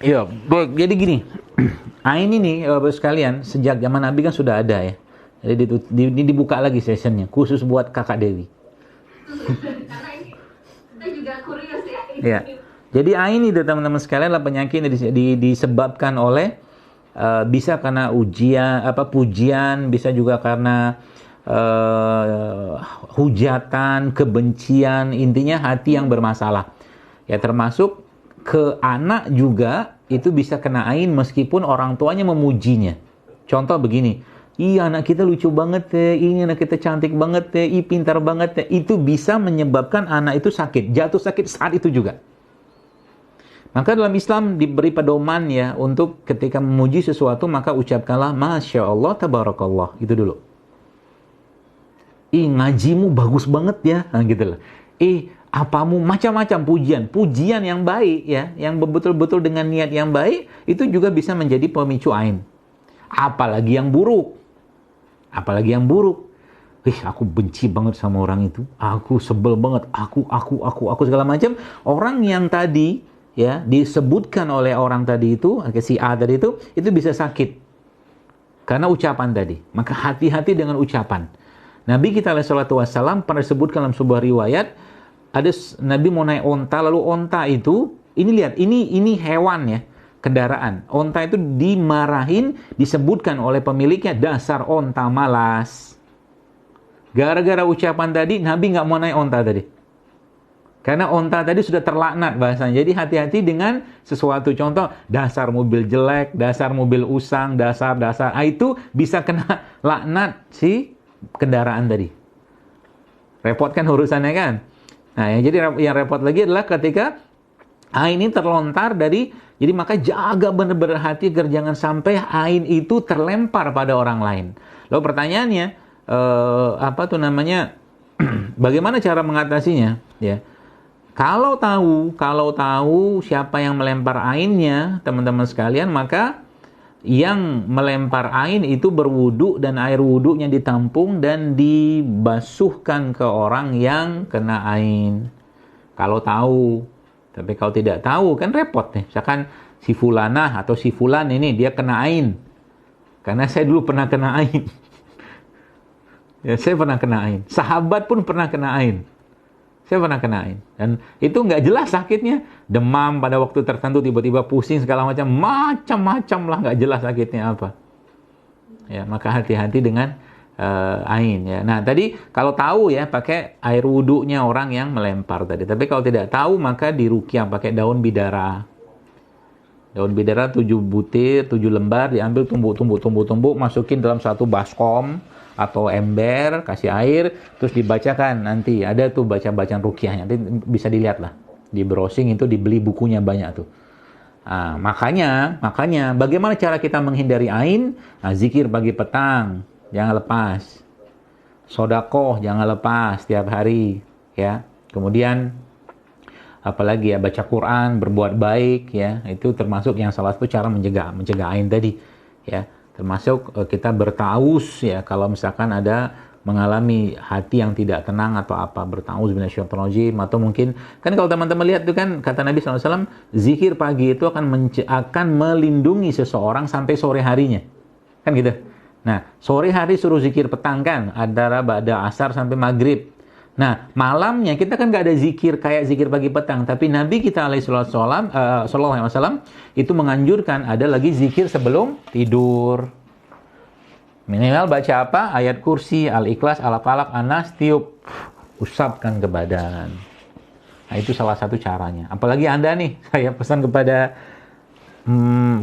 Iya, baik. Jadi gini, Ain ini Bapak sekalian sejak zaman Nabi kan sudah ada ya. Jadi ini dibuka lagi sessionnya khusus buat Kakak Dewi. Karena ini kita juga kurios ya. Ya. Jadi Ain itu teman-teman sekalian adalah penyakit yang disebabkan oleh bisa karena ujian pujian, bisa juga karena hujatan, kebencian, intinya hati yang bermasalah. Ya termasuk ke anak juga itu bisa kena ain meskipun orang tuanya memujinya. Contoh begini, iya anak kita lucu banget ya, ini anak kita cantik banget ya, ih pintar banget ya. Itu bisa menyebabkan anak itu sakit, jatuh sakit saat itu juga. Maka dalam Islam diberi pedoman ya untuk ketika memuji sesuatu maka ucapkanlah Masya Allah Tabarakallah. Itu dulu. Ih ngajimu bagus banget ya. Nah, gitu loh. Apamu macam-macam pujian yang baik ya, yang betul-betul dengan niat yang baik itu juga bisa menjadi pemicu ain. Apalagi yang buruk. Apalagi yang buruk. Aku benci banget sama orang itu. Aku sebel banget. Aku segala macam. Orang yang tadi ya disebutkan oleh orang tadi itu, si A tadi itu bisa sakit karena ucapan tadi. Maka hati-hati dengan ucapan. Nabi kita alaihi salatu wassalam pernah disebutkan dalam sebuah riwayat, ada Nabi mau naik onta, lalu onta itu, ini lihat, ini hewan ya, kendaraan. Onta itu dimarahin, disebutkan oleh pemiliknya, dasar onta malas. Gara-gara ucapan tadi, Nabi nggak mau naik onta tadi. Karena onta tadi sudah terlaknat bahasanya. Jadi hati-hati dengan sesuatu. Contoh, dasar mobil jelek, dasar mobil usang, dasar. Itu bisa kena laknat si kendaraan tadi. Repot kan urusannya kan? Nah, jadi yang repot lagi adalah ketika ain ini terlontar dari, jadi maka jaga benar-benar hati agar jangan sampai ain itu terlempar pada orang lain. Lalu pertanyaannya, bagaimana cara mengatasinya? Ya. Kalau tahu siapa yang melempar ainnya, teman-teman sekalian, maka yang melempar ain itu berwudu dan air wudunya ditampung dan dibasuhkan ke orang yang kena ain. Kalau tahu, tapi kalau tidak tahu kan repot nih. Misalkan si fulanah atau si fulan ini dia kena ain. Karena saya dulu pernah kena ain. Ya, saya pernah kena ain. Sahabat pun pernah kena ain. Saya pernah kena ain. Dan itu nggak jelas sakitnya. Demam pada waktu tertentu, tiba-tiba pusing segala macam. Macam-macam lah, nggak jelas sakitnya apa. Ya, maka hati-hati dengan ain. Ya. Nah, tadi kalau tahu ya, pakai air wudunya orang yang melempar tadi. Tapi kalau tidak tahu, maka diruqyah pakai daun bidara. Daun bidara 7 butir, 7 lembar, diambil tumbuk, masukin dalam satu baskom atau ember, kasih air, terus dibacakan. Nanti ada tuh bacaan ruqyahnya, nanti bisa dilihat lah di browsing, itu dibeli bukunya banyak tuh. Nah, makanya bagaimana cara kita menghindari ain? Nah, zikir pagi petang jangan lepas, sodakoh jangan lepas tiap hari ya. Kemudian apalagi ya, baca Quran, berbuat baik ya, itu termasuk yang salah satu cara mencegah ain tadi ya. Termasuk kita bertaus ya, kalau misalkan ada mengalami hati yang tidak tenang atau apa, bertaus minasyaitonir rajim. Atau mungkin kan kalau teman-teman lihat itu kan kata Nabi SAW, zikir pagi itu akan melindungi seseorang sampai sore harinya, kan gitu. Nah, sore hari suruh zikir petang kan, antara ba'da asar sampai maghrib. Nah, malamnya kita kan nggak ada zikir kayak zikir pagi petang, tapi Nabi kita sallallahu alaihi wasallam itu menganjurkan ada lagi zikir sebelum tidur. Minimal baca apa? Ayat kursi, Al-Ikhlas, Al-Falaq, An-Nas, tiup, usapkan ke badan. Nah, itu salah satu caranya. Apalagi Anda nih, saya pesan kepada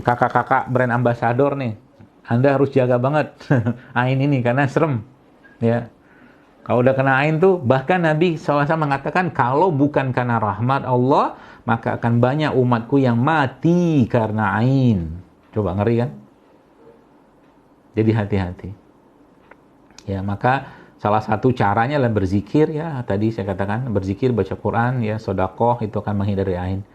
kakak-kakak brand ambassador nih. Anda harus jaga banget ain ini karena serem. Ya. Kalau udah kena ain tuh, bahkan Nabi SAW mengatakan, kalau bukan karena rahmat Allah, maka akan banyak umatku yang mati karena ain. Coba, ngeri kan? Jadi hati-hati. Ya, maka salah satu caranya adalah berzikir ya. Tadi saya katakan berzikir, baca Quran, ya, sedekah, itu akan menghindari ain.